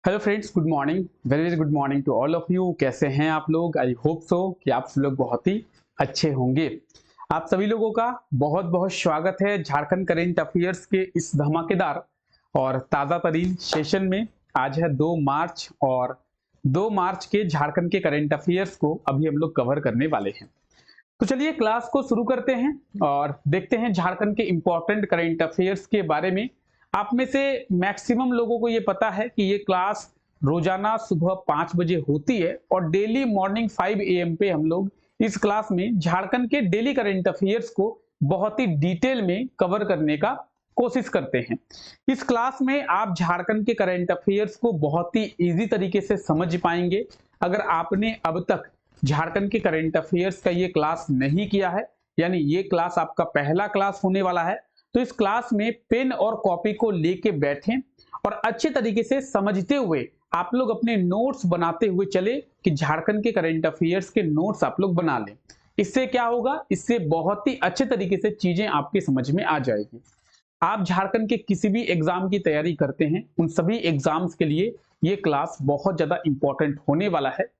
Hello friends, good morning. Very very good morning to all of you. कैसे हैं आप लोग? आई होप सो कि आप सब लोग बहुत ही अच्छे होंगे। आप सभी लोगों का बहुत बहुत स्वागत है झारखंड करेंट अफेयर्स के इस धमाकेदार और ताज़ा तरीन सेशन में। आज है 2 मार्च और 2 मार्च के झारखंड के करेंट अफेयर्स को अभी हम लोग कवर करने वाले हैं। तो चलिए क्लास को शुरू करते हैं और देखते हैं झारखंड के इंपॉर्टेंट करेंट अफेयर्स के बारे में। आप में से मैक्सिमम लोगों को ये पता है कि ये क्लास रोजाना सुबह 5 बजे होती है और डेली मॉर्निंग 5 AM पे हम लोग इस क्लास में झारखंड के डेली करेंट अफेयर्स को बहुत ही डिटेल में कवर करने का कोशिश करते हैं। इस क्लास में आप झारखंड के करेंट अफेयर्स को बहुत ही इजी तरीके से समझ पाएंगे। अगर आपने अब तक झारखंड के करेंट अफेयर्स का ये क्लास नहीं किया है, यानी ये क्लास आपका पहला क्लास होने वाला है, तो इस क्लास में पेन और कॉपी को लेके बैठें और अच्छे तरीके से समझते हुए आप लोग अपने नोट्स बनाते हुए चले कि झारखंड के करेंट अफेयर्स के नोट्स आप लोग बना लें। इससे क्या होगा, इससे बहुत ही अच्छे तरीके से चीजें आपकी समझ में आ जाएगी। आप झारखंड के किसी भी एग्जाम की तैयारी करते हैं, उन सभी एग्जाम्स के लिए ये क्लास बहुत ज्यादा इंपॉर्टेंट होने वाला है।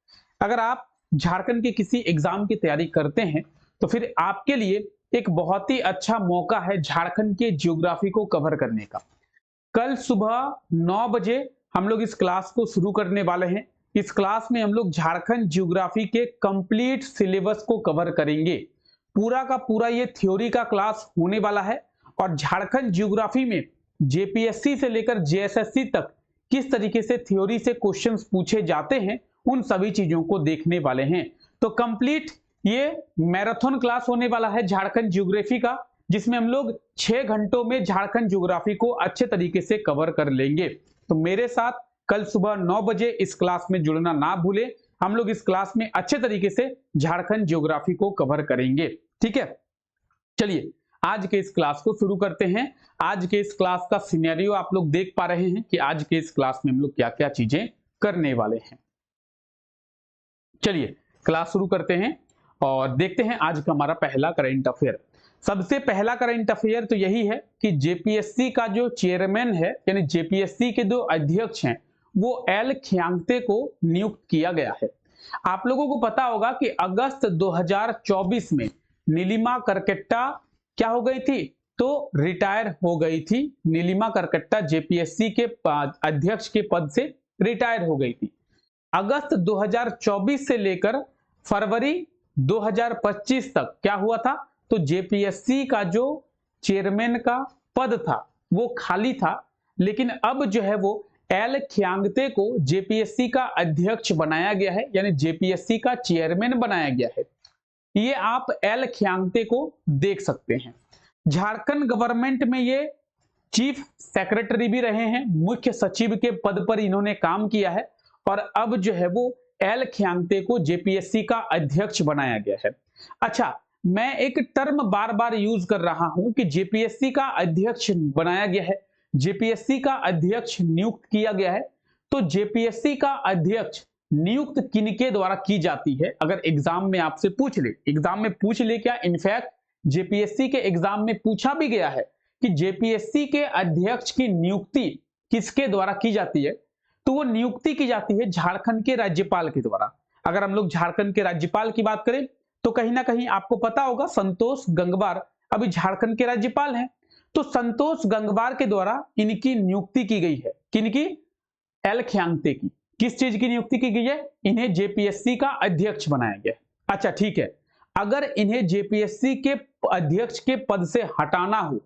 अगर आप झारखंड के किसी एग्जाम की तैयारी करते हैं तो फिर आपके लिए एक बहुत ही अच्छा मौका है झारखंड के ज्योग्राफी को कवर करने का। कल सुबह 9 बजे हम लोग इस क्लास को शुरू करने वाले हैं। इस क्लास में हम लोग झारखंड ज्योग्राफी के कंप्लीट सिलेबस को कवर करेंगे। पूरा का पूरा ये थ्योरी का क्लास होने वाला है और झारखंड ज्योग्राफी में जेपीएससी से लेकर जेएसएससी तक किस तरीके से थ्योरी से क्वेश्चंस पूछे जाते हैं, उन सभी चीजों को देखने वाले हैं। तो कंप्लीट ये मैराथन क्लास होने वाला है झारखंड ज्योग्राफी का, जिसमें हम लोग 6 घंटों में झारखंड ज्योग्राफी को अच्छे तरीके से कवर कर लेंगे। तो मेरे साथ कल सुबह 9 बजे इस क्लास में जुड़ना ना भूलें। हम लोग इस क्लास में अच्छे तरीके से झारखंड ज्योग्राफी को कवर करेंगे, ठीक है। चलिए आज के इस क्लास को शुरू करते हैं। आज के इस क्लास का सिनेरियो आप लोग देख पा रहे हैं कि आज के इस क्लास में हम लोग क्या क्या चीजें करने वाले हैं। चलिए क्लास शुरू करते हैं और देखते हैं आज का हमारा पहला करंट अफेयर। सबसे पहला करंट अफेयर तो यही है कि जेपीएससी का जो चेयरमैन है, यानी जेपीएससी के 2 अध्यक्ष हैं, वो एल खियांगते को नियुक्त किया गया है। आप लोगों को पता होगा कि अगस्त 2024 में नीलिमा करकेट्टा क्या हो गई थी, तो रिटायर हो गई थी। नीलिमा करकेट्टा जेपीएससी के अध्यक्ष के पद से रिटायर हो गई थी। अगस्त 2024 से लेकर फरवरी 2025 तक क्या हुआ था, तो जेपीएससी का जो चेयरमैन का पद था वो खाली था, लेकिन अब जो है वो एल खियांगते को जेपीएससी का अध्यक्ष बनाया गया है, यानी जेपीएससी का चेयरमैन बनाया गया है। ये आप एल खियांगते को देख सकते हैं। झारखंड गवर्नमेंट में ये चीफ सेक्रेटरी भी रहे हैं, मुख्य सचिव के पद पर इन्होंने काम किया है और अब जो है वो एल खियांगते को जेपीएससी का अध्यक्ष बनाया गया है। अच्छा, मैं एक टर्म बार बार यूज कर रहा हूं कि जेपीएससी का अध्यक्ष बनाया गया है, जेपीएससी का अध्यक्ष नियुक्त किया गया है। तो जेपीएससी का अध्यक्ष नियुक्त किनके द्वारा की जाती है? अगर एग्जाम में आपसे पूछ ले, एग्जाम में पूछ ले क्या, इनफैक्ट जेपीएससी के एग्जाम में पूछा भी गया है कि जेपीएससी के अध्यक्ष की नियुक्ति किसके द्वारा की जाती है, तो वो नियुक्ति की जाती है झारखंड के राज्यपाल के द्वारा। अगर हम लोग झारखंड के राज्यपाल की बात करें तो कहीं ना कहीं आपको पता होगा संतोष गंगवार अभी झारखंड के राज्यपाल हैं। तो संतोष गंगवार के द्वारा इनकी नियुक्ति की गई है। किनकी? एल खियांगते की। किस चीज की नियुक्ति की गई है? इन्हें जेपीएससी का अध्यक्ष बनाया गया। अच्छा ठीक है, अगर इन्हें जेपीएससी के अध्यक्ष के पद से हटाना हो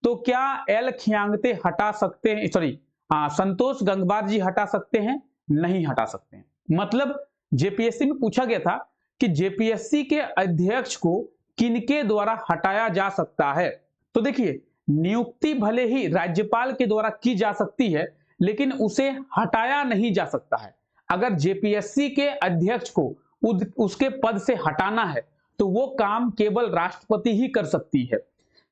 तो क्या एल खियांगते हटा सकते हैं? सॉरी, संतोष गंगवार जी हटा सकते हैं? नहीं हटा सकते हैं। मतलब जेपीएससी में पूछा गया था कि जेपीएससी के अध्यक्ष को किनके द्वारा हटाया जा सकता है। तो देखिए, नियुक्ति भले ही राज्यपाल के द्वारा की जा सकती है, लेकिन उसे हटाया नहीं जा सकता है। अगर जेपीएससी के अध्यक्ष को उसके पद से हटाना है तो वो काम केवल राष्ट्रपति ही कर सकती है।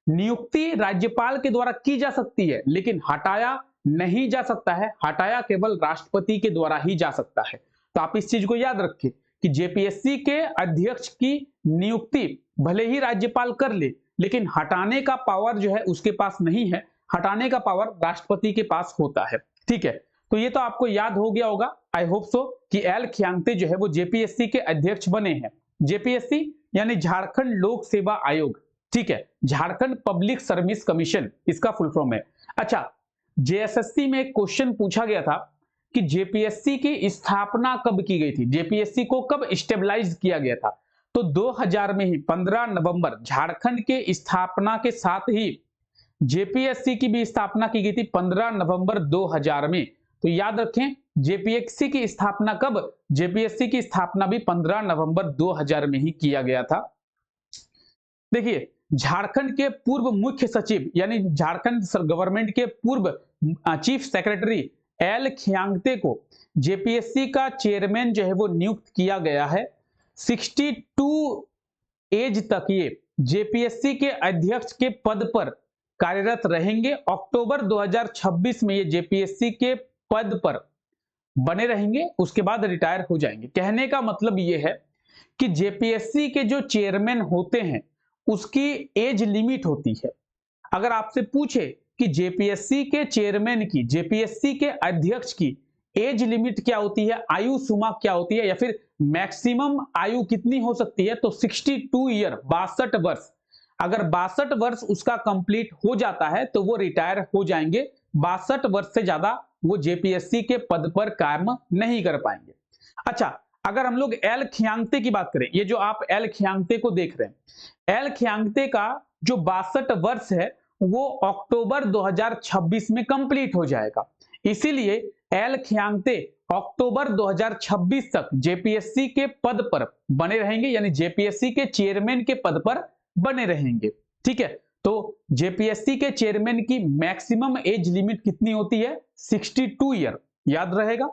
नियुक्ति राज्यपाल के द्वारा की जा सकती है, लेकिन हटाया नहीं जा सकता है। हटाया केवल राष्ट्रपति के द्वारा ही जा सकता है। तो आप इस चीज को याद रखें कि जेपीएससी के अध्यक्ष की नियुक्ति भले ही राज्यपाल कर ले, लेकिन हटाने का पावर जो है उसके पास नहीं है। हटाने का पावर राष्ट्रपति के पास होता है, ठीक है। तो ये तो आपको याद हो गया होगा, आई होप सो, कि एल खियांगते जो है वो जेपीएससी के अध्यक्ष बने हैं। जेपीएससी यानी झारखंड लोक सेवा आयोग, ठीक है, झारखंड पब्लिक सर्विस कमीशन इसका फुल फॉर्म है। अच्छा, जेएसएससी में एक क्वेश्चन पूछा गया था कि जेपीएससी की स्थापना कब की गई थी, जेपीएससी को कब स्टेबलाइज किया गया था। तो 2000 में ही 15 नवंबर झारखंड के स्थापना के साथ ही जेपीएससी की भी स्थापना की गई थी 15 नवंबर 2000 में। तो याद रखें, जेपीएससी की स्थापना कब, जेपीएससी की स्थापना भी 15 नवंबर 2000 में ही किया गया था। देखिए, झारखंड के पूर्व मुख्य सचिव यानी झारखंड गवर्नमेंट के पूर्व चीफ सेक्रेटरी एल खियांगते को जेपीएससी का चेयरमैन जो है वो नियुक्त किया गया है। 62 एज तक ये जेपीएससी के अध्यक्ष के पद पर कार्यरत रहेंगे। अक्टूबर 2026 में ये जेपीएससी के पद पर बने रहेंगे, उसके बाद रिटायर हो जाएंगे। कहने का मतलब ये है कि जेपीएससी के जो चेयरमैन होते हैं उसकी एज लिमिट होती है। अगर आपसे पूछे कि जेपीएससी के चेयरमैन की, जेपीएससी के अध्यक्ष की एज लिमिट क्या होती है, आयु सीमा क्या होती है, या फिर मैक्सिमम आयु कितनी हो सकती है, तो 62 ईयर, 62 वर्ष। अगर 62 वर्ष उसका कंप्लीट हो जाता है तो वो रिटायर हो जाएंगे। 62 वर्ष से ज्यादा वो जेपीएससी के पद पर काम नहीं कर पाएंगे। अच्छा, अगर हम लोग एल खियांगते की बात करें, ये जो आप एल खियांगते को देख रहे हैं, एल खियांगते का जो 62 वर्ष है वो अक्टूबर 2026 में कंप्लीट हो जाएगा। इसीलिए एल खियांगते अक्टूबर 2026 तक जेपीएससी के पद पर बने रहेंगे, यानी जेपीएससी के चेयरमैन के पद पर बने रहेंगे। ठीक है, तो जेपीएससी के चेयरमैन की मैक्सिमम एज लिमिट कितनी होती है, 62 ईयर, याद रहेगा।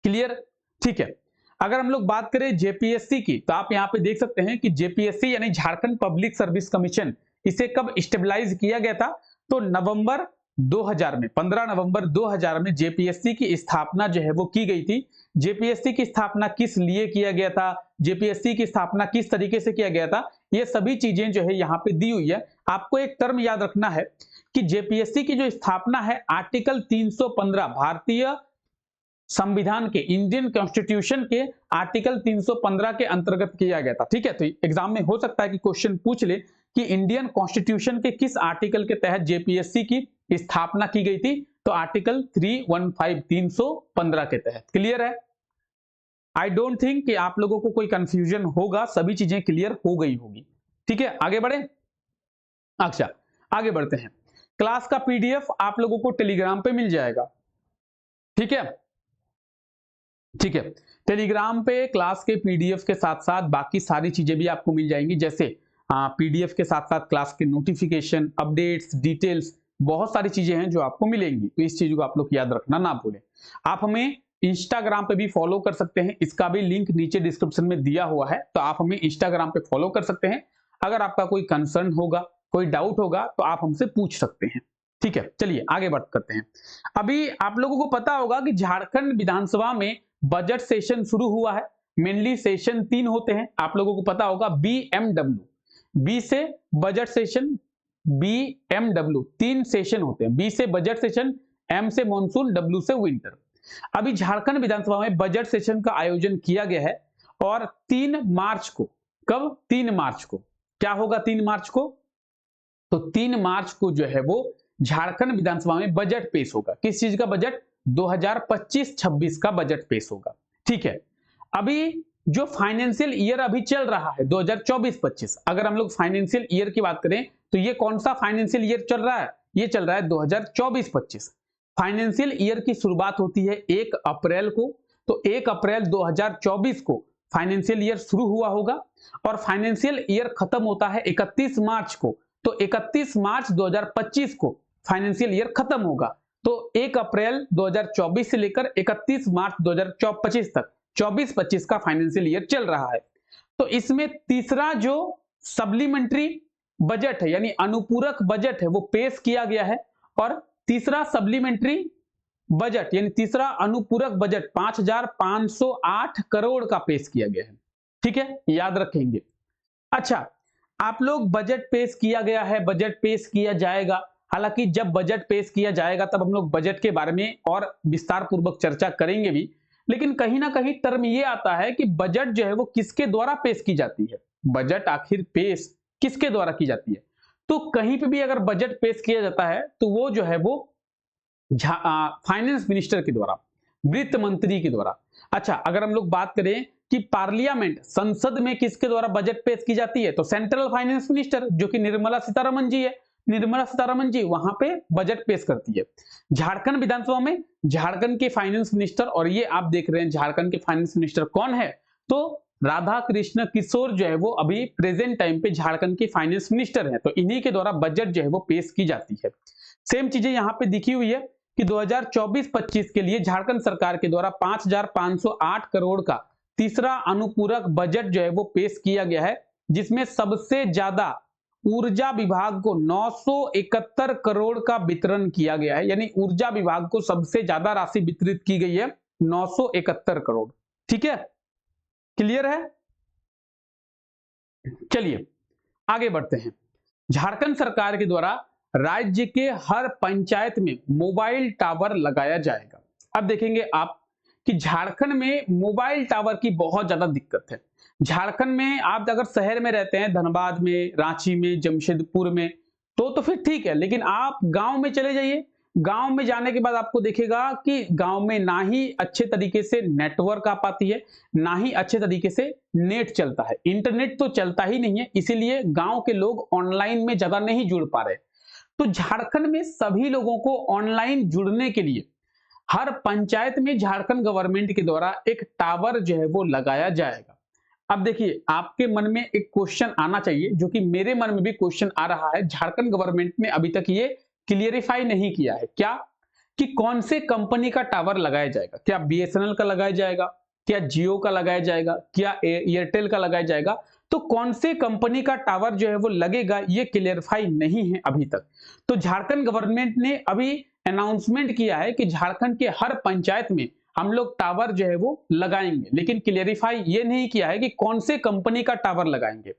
क्लियर, ठीक है। अगर हम लोग बात करें जेपीएससी की, तो आप यहां पे देख सकते हैं कि जेपीएससी यानी झारखंड पब्लिक सर्विस कमीशन, इसे कब स्टेबलाइज किया गया था, तो नवंबर 2000 में, 15 नवंबर 2000 में जेपीएससी की स्थापना जो है वो की गई थी। जेपीएससी की स्थापना किस लिए किया गया था, जेपीएससी की स्थापना किस तरीके से किया गया था, ये सभी चीजें जो है यहाँ पे दी हुई है। आपको एक टर्म याद रखना है कि जेपीएससी की जो स्थापना है आर्टिकल 315 भारतीय संविधान के, इंडियन कॉन्स्टिट्यूशन के आर्टिकल 315 के अंतर्गत किया गया था। ठीक है, तो एग्जाम में हो सकता है कि क्वेश्चन पूछ ले कि इंडियन कॉन्स्टिट्यूशन के किस आर्टिकल के तहत जेपीएससी की स्थापना की गई थी, तो आर्टिकल 315 के तहत। क्लियर है? आई डोंट थिंक कि आप लोगों को कोई कंफ्यूजन होगा, सभी चीजें क्लियर हो गई होगी। ठीक है, आगे बढ़े। अच्छा, आगे बढ़ते हैं। क्लास का पीडीएफ आप लोगों को टेलीग्राम पे मिल जाएगा। ठीक है, ठीक है, टेलीग्राम पे क्लास के पीडीएफ के साथ साथ बाकी सारी चीजें भी आपको मिल जाएंगी, जैसे पीडीएफ के साथ साथ क्लास के नोटिफिकेशन, अपडेट्स, डिटेल्स, बहुत सारी चीजें हैं जो आपको मिलेंगी। तो इस चीज को आप लोग याद रखना ना भूलें। आप हमें इंस्टाग्राम पे भी फॉलो कर सकते हैं, इसका भी लिंक नीचे डिस्क्रिप्शन में दिया हुआ है, तो आप हमें इंस्टाग्राम पे फॉलो कर सकते हैं। अगर आपका कोई कंसर्न होगा, कोई डाउट होगा, तो आप हमसे पूछ सकते हैं। ठीक है, चलिए आगे बात करते हैं। अभी आप लोगों को पता होगा कि झारखंड विधानसभा में बजट सेशन शुरू हुआ है। मेनली सेशन 3 होते हैं, आप लोगों को पता होगा, BMW, बी से बजट सेशन, BMW 3 सेशन होते हैं। बी से बजट सेशन, M से मॉनसून, W से विंटर। अभी झारखंड विधानसभा में बजट सेशन का आयोजन किया गया है और 3 मार्च को, कब, 3 मार्च को क्या होगा, 3 मार्च को, तो 3 मार्च को जो है वो झारखंड विधानसभा में बजट पेश होगा। किस चीज का बजट, 2025-26 का बजट पेश होगा। ठीक है, अभी जो फाइनेंशियल ईयर अभी चल रहा है 2024-25, अगर हम लोग फाइनेंशियल ईयर की बात करें तो ये कौन सा फाइनेंशियल ईयर चल रहा है, ये चल रहा है 2024-25। फाइनेंशियल ईयर की शुरुआत होती है 1 अप्रैल को, तो 1 अप्रैल 2024 को फाइनेंशियल ईयर शुरू हुआ होगा और फाइनेंशियल ईयर खत्म होता है 31 मार्च को, तो 31 मार्च 2025 को फाइनेंशियल ईयर खत्म होगा। तो 1 अप्रैल 2024 से लेकर 31 मार्च 2025 तक 24-25 का फाइनेंशियल ईयर चल रहा है। तो इसमें तीसरा जो सप्लीमेंट्री बजट है यानी अनुपूरक बजट है वो पेश किया गया है और तीसरा सप्लीमेंट्री बजट यानी तीसरा अनुपूरक बजट 5,508 करोड़ का पेश किया गया है। ठीक है, याद रखेंगे। अच्छा, आप लोग बजट पेश किया गया है, बजट पेश किया जाएगा, हालांकि जब बजट पेश किया जाएगा तब हम लोग बजट के बारे में और विस्तार पूर्वक चर्चा करेंगे भी, लेकिन कहीं ना कहीं टर्म ये आता है कि बजट जो है वो किसके द्वारा पेश की जाती है, बजट आखिर पेश किसके द्वारा की जाती है। तो कहीं पे भी अगर बजट पेश किया जाता है तो वो जो है वो फाइनेंस मिनिस्टर के द्वारा, वित्त मंत्री के द्वारा। अच्छा, अगर हम लोग बात करें कि पार्लियामेंट संसद में किसके द्वारा बजट पेश की जाती है, तो सेंट्रल फाइनेंस मिनिस्टर जो कि निर्मला सीतारमण जी है, निर्मला सीतारमण जी वहां पे बजट पेश करती है। झारखंड विधानसभा में झारखंड के फाइनेंस मिनिस्टर, और ये आप देख रहे हैं झारखंड के फाइनेंस मिनिस्टर कौन है, तो राधा कृष्ण किशोर जो है वो अभी प्रेजेंट टाइम पे झारखंड के फाइनेंस मिनिस्टर हैं, तो इन्हीं के द्वारा बजट जो है वो पेश की जाती है। सेम चीजें यहाँ पे दिखी हुई है कि 2024-25 के लिए झारखंड सरकार के द्वारा 5,508 करोड़ का तीसरा अनुपूरक बजट जो है वो पेश किया गया है, जिसमें सबसे ज्यादा ऊर्जा विभाग को 971 करोड़ का वितरण किया गया है, यानी ऊर्जा विभाग को सबसे ज्यादा राशि वितरित की गई है 971 करोड़। ठीक है, क्लियर है। चलिए आगे बढ़ते हैं। झारखंड सरकार के द्वारा राज्य के हर पंचायत में मोबाइल टावर लगाया जाएगा। अब देखेंगे आप कि झारखंड में मोबाइल टावर की बहुत ज्यादा दिक्कत है। झारखंड में आप अगर शहर में रहते हैं, धनबाद में, रांची में, जमशेदपुर में, तो फिर ठीक है, लेकिन आप गांव में चले जाइए। गांव में जाने के बाद आपको देखेगा कि गांव में ना ही अच्छे तरीके से नेटवर्क आ पाती है, ना ही अच्छे तरीके से नेट चलता है, इंटरनेट तो चलता ही नहीं है, इसीलिए गांव के लोग ऑनलाइन में ज्यादा नहीं जुड़ पा रहे। तो झारखंड में सभी लोगों को ऑनलाइन जुड़ने के लिए हर पंचायत में झारखंड गवर्नमेंट के द्वारा एक टावर जो है वो लगाया जाएगा। अब देखिए, आपके मन में एक क्वेश्चन आना चाहिए, जो कि मेरे मन में भी क्वेश्चन आ रहा है। झारखंड गवर्नमेंट ने अभी तक ये क्लियरिफाई नहीं किया है क्या कि कौन से कंपनी का टावर लगाया जाएगा, क्या बीएसएनएल का लगाया जाएगा, क्या जियो का लगाया जाएगा, क्या एयरटेल का लगाया जाएगा। तो कौन से कंपनी का टावर जो है वो लगेगा ये क्लियरिफाई नहीं है अभी तक। तो झारखंड गवर्नमेंट ने अभी अनाउंसमेंट किया है कि झारखंड के हर पंचायत में हम लोग टावर जो है वो लगाएंगे, लेकिन क्लियरिफाई ये नहीं किया है कि कौन से कंपनी का टावर लगाएंगे।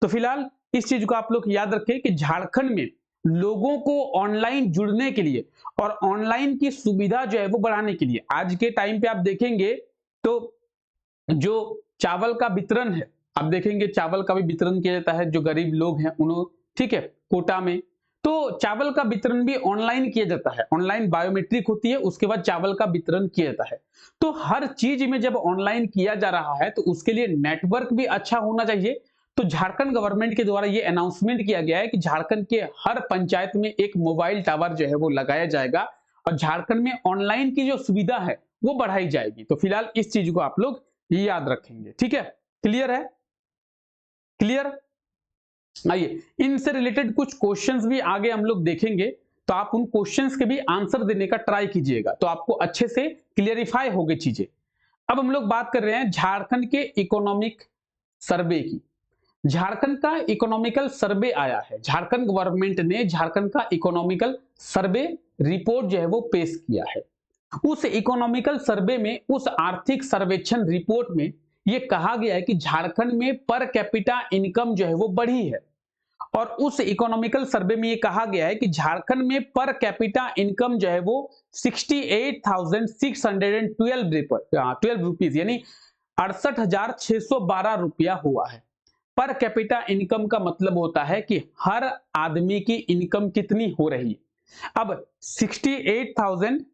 तो फिलहाल इस चीज को आप लोग याद रखें कि झारखंड में लोगों को ऑनलाइन जुड़ने के लिए और ऑनलाइन की सुविधा जो है वो बढ़ाने के लिए आज के टाइम पे आप देखेंगे तो जो चावल का वितरण है, आप देखेंगे चावल का भी वितरण किया जाता है, जो गरीब लोग हैं उन्होंने, ठीक है, कोटा में, तो चावल का वितरण भी ऑनलाइन किया जाता है, ऑनलाइन बायोमेट्रिक होती है, उसके बाद चावल का वितरण किया जाता है। तो हर चीज में जब ऑनलाइन किया जा रहा है तो उसके लिए नेटवर्क भी अच्छा होना चाहिए। तो झारखंड गवर्नमेंट के द्वारा ये अनाउंसमेंट किया गया है कि झारखंड के हर पंचायत में एक मोबाइल टावर जो है वो लगाया जाएगा और झारखंड में ऑनलाइन की जो सुविधा है वो बढ़ाई जाएगी। तो फिलहाल इस चीज को आप लोग याद रखेंगे। ठीक है, क्लियर है, क्लियर। आइए इनसे रिलेटेड कुछ क्वेश्चंस भी आगे हम लोग देखेंगे, तो आप उन क्वेश्चंस के भी आंसर देने का ट्राई कीजिएगा, तो आपको अच्छे से क्लियरिफाई होगी चीजें। अब हम लोग बात कर रहे हैं झारखंड के इकोनॉमिक सर्वे की। झारखंड का इकोनॉमिकल सर्वे आया है, झारखंड गवर्नमेंट ने झारखंड का इकोनॉमिकल सर्वे रिपोर्ट जो है वो पेश किया है। उस इकोनॉमिकल सर्वे में, उस आर्थिक सर्वेक्षण रिपोर्ट में ये कहा गया है कि झारखंड में पर कैपिटा इनकम जो है वो बढ़ी है। और उस इकोनॉमिकल सर्वे में ये कहा गया है कि झारखंड में पर कैपिटा इनकम जो है वो 68,612 रुपीज यानी 68,612 रुपया हुआ है। पर कैपिटा इनकम का मतलब होता है कि हर आदमी की इनकम कितनी हो रही है। अब 68,000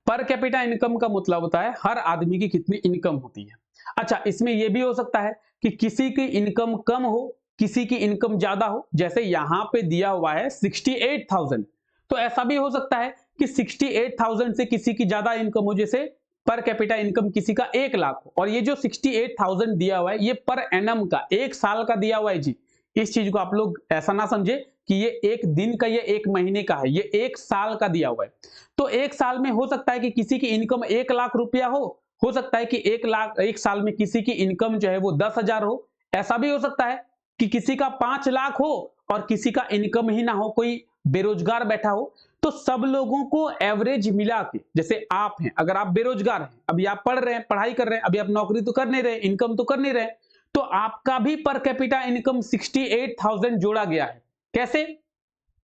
पर कैपिटा इनकम का मतलब होता है हर आदमी की कितनी इनकम होती है। अच्छा, इसमें यह भी हो सकता है कि किसी की इनकम कम हो, किसी की इनकम ज्यादा हो। जैसे यहां पे दिया हुआ है 68,000, तो ऐसा भी हो सकता है कि 68,000 से किसी की ज्यादा इनकम हो, जैसे पर कैपिटा इनकम किसी का 1 लाख हो। और ये जो 68,000 दिया हुआ है ये पर एनम का, 1 साल का दिया हुआ है जी। इस चीज को आप लोग ऐसा ना समझे कि ये 1 दिन का, ये 1 महीने का है, ये 1 साल का दिया हुआ है। तो 1 साल में हो सकता है कि किसी की इनकम 1 लाख रुपया हो सकता है कि 1 साल में किसी की इनकम जो है वो 10,000 हो। ऐसा भी हो सकता है कि किसी का 5 लाख हो और किसी का इनकम ही ना हो, कोई बेरोजगार बैठा हो। तो सब लोगों को एवरेज मिला के, जैसे आप हैं, अगर आप बेरोजगार हैं, अभी आप पढ़ रहे हैं, पढ़ाई कर रहे हैं, अभी आप नौकरी तो कर नहीं रहे, इनकम तो कर नहीं रहे, तो आपका भी पर कैपिटा इनकम 68,000 जोड़ा गया है। कैसे?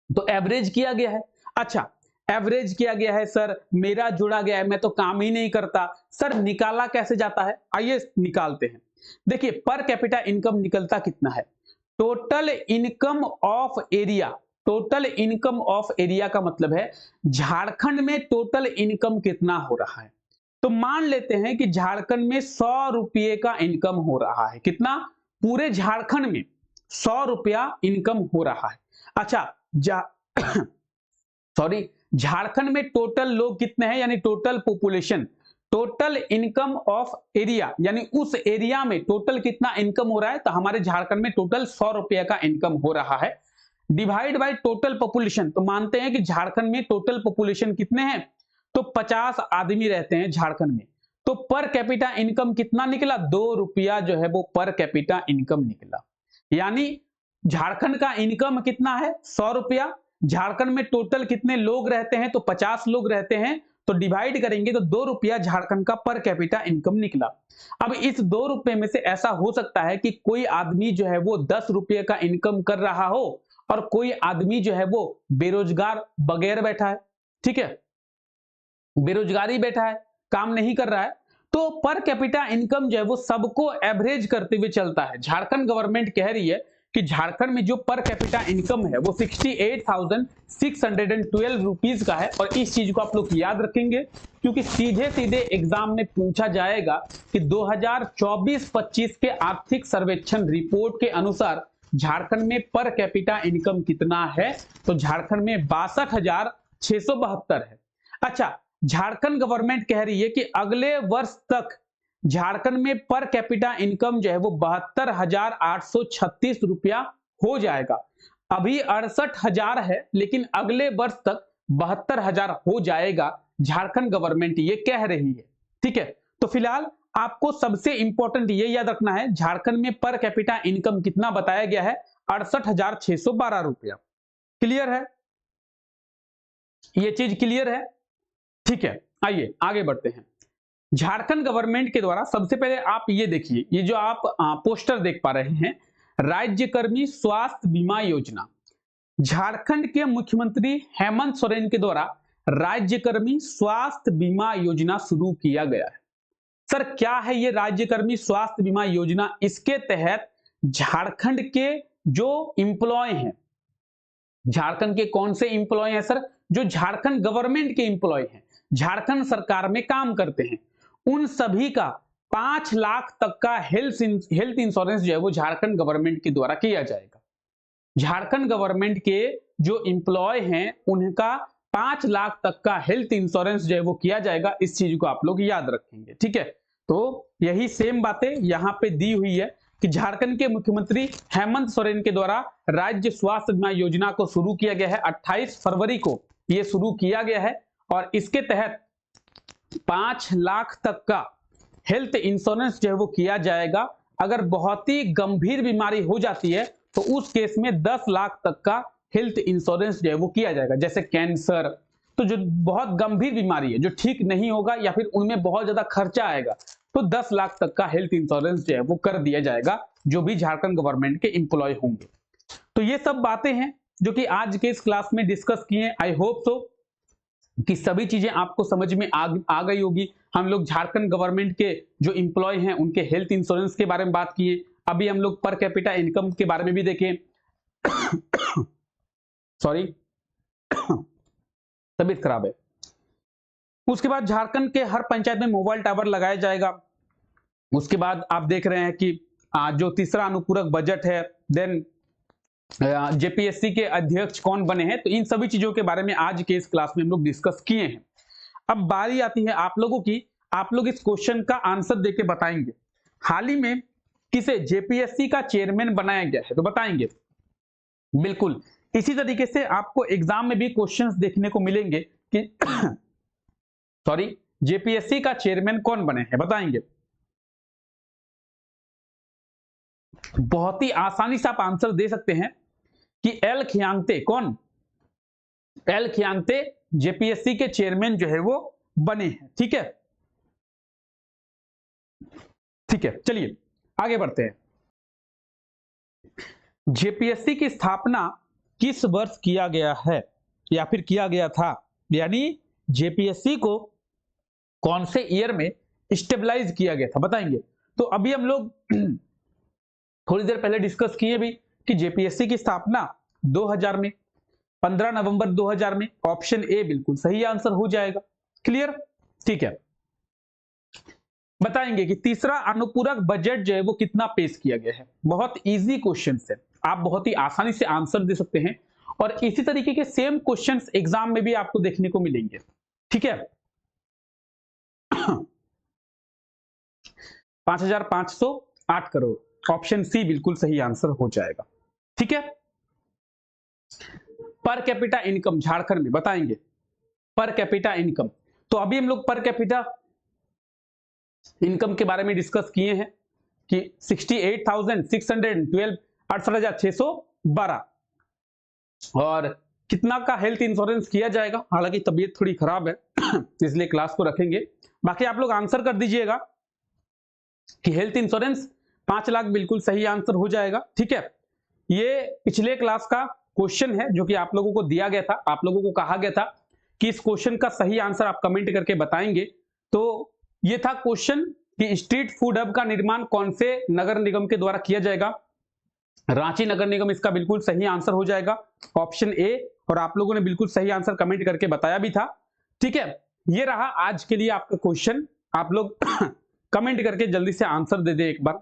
तो एवरेज किया गया है। अच्छा, एवरेज किया गया है सर, मेरा जोड़ा गया है, मैं तो काम ही नहीं करता। सर निकाला कैसे जाता है? आइए निकालते हैं। देखिए पर कैपिटा इनकम निकलता कितना है? Total income of area. Total income of area का मतलब है झारखंड में टोटल इनकम कितना हो रहा है। तो मान लेते हैं कि झारखंड में 100 रुपये का इनकम हो रहा है। कितना? पूरे झारखंड में 100 रुपया इनकम हो रहा है। अच्छा, सॉरी, झारखंड में टोटल लोग कितने हैं, यानी total population. Total income of area यानी उस एरिया में टोटल कितना इनकम हो रहा है, तो हमारे झारखंड में टोटल 100 रुपया का इनकम हो रहा है। डिवाइड बाय टोटल पॉपुलेशन, तो मानते हैं कि झारखंड में टोटल पॉपुलेशन कितने हैं, तो 50 आदमी रहते हैं झारखंड में। तो पर कैपिटा इनकम कितना निकला? 2 रुपया जो है वो पर कैपिटा इनकम निकला। यानी झारखंड का इनकम कितना है? 100 रुपया। झारखंड में टोटल कितने लोग रहते हैं, तो 50 लोग रहते हैं, तो डिवाइड करेंगे तो 2 रुपया झारखंड का पर कैपिटा इनकम निकला। अब इस 2 रुपए में से ऐसा हो सकता है कि कोई आदमी जो है वो 10 रुपये का इनकम कर रहा हो और कोई आदमी जो है वो बेरोजगार बगैर बैठा है। ठीक है, बेरोजगारी बैठा है, काम नहीं कर रहा है। तो पर कैपिटा इनकम जो है वो सबको एवरेज करते हुए चलता है। झारखंड गवर्नमेंट कह रही है कि झारखंड में जो पर कैपिटा इनकम है वो 68,612 रुपीज का है। और इस चीज को आप लोग याद रखेंगे क्योंकि सीधे सीधे एग्जाम में पूछा जाएगा कि 2024-25 के आर्थिक सर्वेक्षण रिपोर्ट के अनुसार झारखंड में पर कैपिटा इनकम कितना है, तो झारखंड में 62,672 है। अच्छा, झारखंड गवर्नमेंट कह रही है कि अगले वर्ष तक झारखंड में पर कैपिटा इनकम जो है वो 72,836 रुपया हो जाएगा। अभी 68,000 है, लेकिन अगले वर्ष तक 72,000 हो जाएगा। झारखंड गवर्नमेंट ये कह रही है। ठीक है, तो फिलहाल आपको सबसे इंपॉर्टेंट ये याद रखना है, झारखंड में पर कैपिटा इनकम कितना बताया गया है? 68,612 रुपया। क्लियर है? ये चीज क्लियर है? ठीक है, आइए आगे बढ़ते हैं। झारखंड गवर्नमेंट के द्वारा सबसे पहले आप ये देखिए, ये जो आप पोस्टर देख पा रहे हैं, राज्यकर्मी स्वास्थ्य बीमा योजना। झारखंड के मुख्यमंत्री हेमंत सोरेन के द्वारा राज्यकर्मी स्वास्थ्य बीमा योजना शुरू किया गया है। सर क्या है ये राज्यकर्मी स्वास्थ्य बीमा योजना? इसके तहत झारखंड के जो इंप्लॉय हैं, झारखंड के कौन से इंप्लॉय हैं सर? जो झारखंड गवर्नमेंट के इंप्लॉय हैं, झारखंड सरकार में काम करते हैं, उन सभी का 5 लाख तक का हेल्थ इंश्योरेंस जो है वो झारखंड गवर्नमेंट के द्वारा किया जाएगा। झारखंड गवर्नमेंट के जो इंप्लॉय हैं उनका 5 लाख तक का हेल्थ इंश्योरेंस जो है वो किया जाएगा। इस चीज को आप लोग याद रखेंगे। ठीक है, तो यही सेम बातें यहां पे दी हुई है कि झारखंड के मुख्यमंत्री हेमंत सोरेन के द्वारा राज्य स्वास्थ्य बीमा योजना को शुरू किया गया है। 28 फरवरी को यह शुरू किया गया है और इसके तहत 5 लाख तक का हेल्थ इंश्योरेंस जो है वो किया जाएगा। अगर बहुत ही गंभीर बीमारी हो जाती है तो उस केस में 10 लाख तक का हेल्थ इंश्योरेंस जो है वो किया जाएगा। जैसे कैंसर, तो जो बहुत गंभीर बीमारी है जो ठीक नहीं होगा या फिर उनमें बहुत ज्यादा खर्चा आएगा, तो 10 लाख तक का हेल्थ इंश्योरेंस जो है वो कर दिया जाएगा जो भी झारखंड गवर्नमेंट के इंप्लॉय होंगे। तो ये सब बातें हैं जो कि आज के इस क्लास में डिस्कस किए। आई होप सो कि सभी चीजें आपको समझ में आ गई होगी। हम लोग झारखंड गवर्नमेंट के जो इंप्लॉय हैं उनके हेल्थ इंश्योरेंस के बारे में बात किए। अभी हम लोग पर कैपिटा इनकम के बारे में भी देखें। सॉरी, तबीयत खराब है। उसके बाद झारखंड के हर पंचायत में मोबाइल टावर लगाया जाएगा। उसके बाद आप देख रहे हैं कि जो तीसरा अनुपूरक बजट है, देन जेपीएससी के अध्यक्ष कौन बने हैं, तो इन सभी चीजों के बारे में आज के इस क्लास में हम लोग डिस्कस किए हैं। अब बारी आती है आप लोगों की, आप लोग इस क्वेश्चन का आंसर देके बताएंगे हाल ही में किसे जेपीएससी का चेयरमैन बनाया गया है, तो बताएंगे। बिल्कुल इसी तरीके से आपको एग्जाम में भी क्वेश्चंस देखने को मिलेंगे कि सॉरी, जेपीएससी का चेयरमैन कौन बने हैं, बताएंगे। बहुत ही आसानी से आप आंसर दे सकते हैं कि एल खियांगते। कौन? एल खियांगते जेपीएससी के चेयरमैन जो है वो बने हैं। ठीक है, ठीक है, चलिए आगे बढ़ते हैं। जेपीएससी की स्थापना किस वर्ष किया गया है या फिर किया गया था, यानी जेपीएससी को कौन से ईयर में स्टेबलाइज किया गया था, बताएंगे। तो अभी हम लोग थोड़ी देर पहले डिस्कस किए भी कि जेपीएससी की स्थापना 2000 में, 15 नवंबर 2000 में। ऑप्शन ए बिल्कुल सही आंसर हो जाएगा। क्लियर, ठीक है। बताएंगे कि तीसरा अनुपूरक बजट जो है वो कितना पेश किया गया है। बहुत इजी क्वेश्चन है, आप बहुत ही आसानी से आंसर दे सकते हैं और इसी तरीके के सेम क्वेश्चंस एग्जाम में भी आपको देखने को मिलेंगे। ठीक है 5508 करोड़, ऑप्शन सी बिल्कुल सही आंसर हो जाएगा। ठीक है, पर कैपिटा इनकम झारखंड में, बताएंगे पर कैपिटा इनकम। तो अभी हम लोग पर कैपिटा इनकम के बारे में डिस्कस किए हैं कि 68,612, 68,612, और कितना का हेल्थ इंश्योरेंस किया जाएगा। हालांकि तबीयत थोड़ी खराब है इसलिए क्लास को रखेंगे, बाकी आप लोग आंसर कर दीजिएगा कि हेल्थ इंश्योरेंस 5 लाख बिल्कुल सही आंसर हो जाएगा। ठीक है, ये पिछले क्लास का क्वेश्चन है जो कि आप लोगों को दिया गया था, आप लोगों को कहा गया था कि इस क्वेश्चन का सही आंसर आप कमेंट करके बताएंगे। तो ये था क्वेश्चन कि स्ट्रीट फूड हब का निर्माण कौन से नगर निगम के द्वारा किया जाएगा। रांची नगर निगम इसका बिल्कुल सही आंसर हो जाएगा, ऑप्शन ए। और आप लोगों ने बिल्कुल सही आंसर कमेंट करके बताया भी था। ठीक है, ये रहा आज के लिए आपका क्वेश्चन। आप लोग कमेंट करके जल्दी से आंसर दे दे एक बार।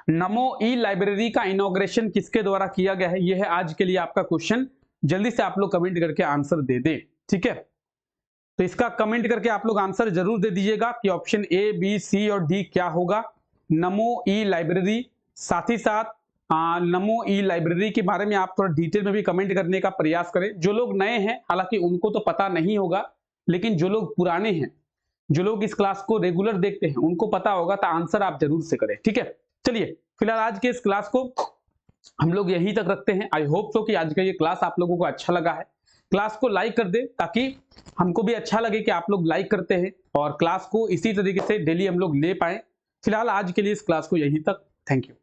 नमो ई लाइब्रेरी का इनॉग्रेशन किसके द्वारा किया गया है, यह है आज के लिए आपका क्वेश्चन। जल्दी से आप लोग कमेंट करके आंसर दे दें। ठीक है, तो इसका कमेंट करके आप लोग आंसर जरूर दे दीजिएगा कि ऑप्शन ए, बी, सी और डी क्या होगा। नमो ई लाइब्रेरी, साथ ही साथ नमो ई लाइब्रेरी के बारे में आप थोड़ा डिटेल में भी कमेंट करने का प्रयास करें। जो लोग नए हैं हालांकि उनको तो पता नहीं होगा, लेकिन जो लोग पुराने हैं, जो लोग इस क्लास को रेगुलर देखते हैं, उनको पता होगा, तो आंसर आप जरूर से करें। ठीक है, चलिए फिलहाल आज के इस क्लास को हम लोग यहीं तक रखते हैं। आई होप सो कि आज का ये क्लास आप लोगों को अच्छा लगा है। क्लास को लाइक कर दे ताकि हमको भी अच्छा लगे कि आप लोग लाइक करते हैं और क्लास को इसी तरीके से डेली हम लोग ले पाए। फिलहाल आज के लिए इस क्लास को यहीं तक, थैंक यू।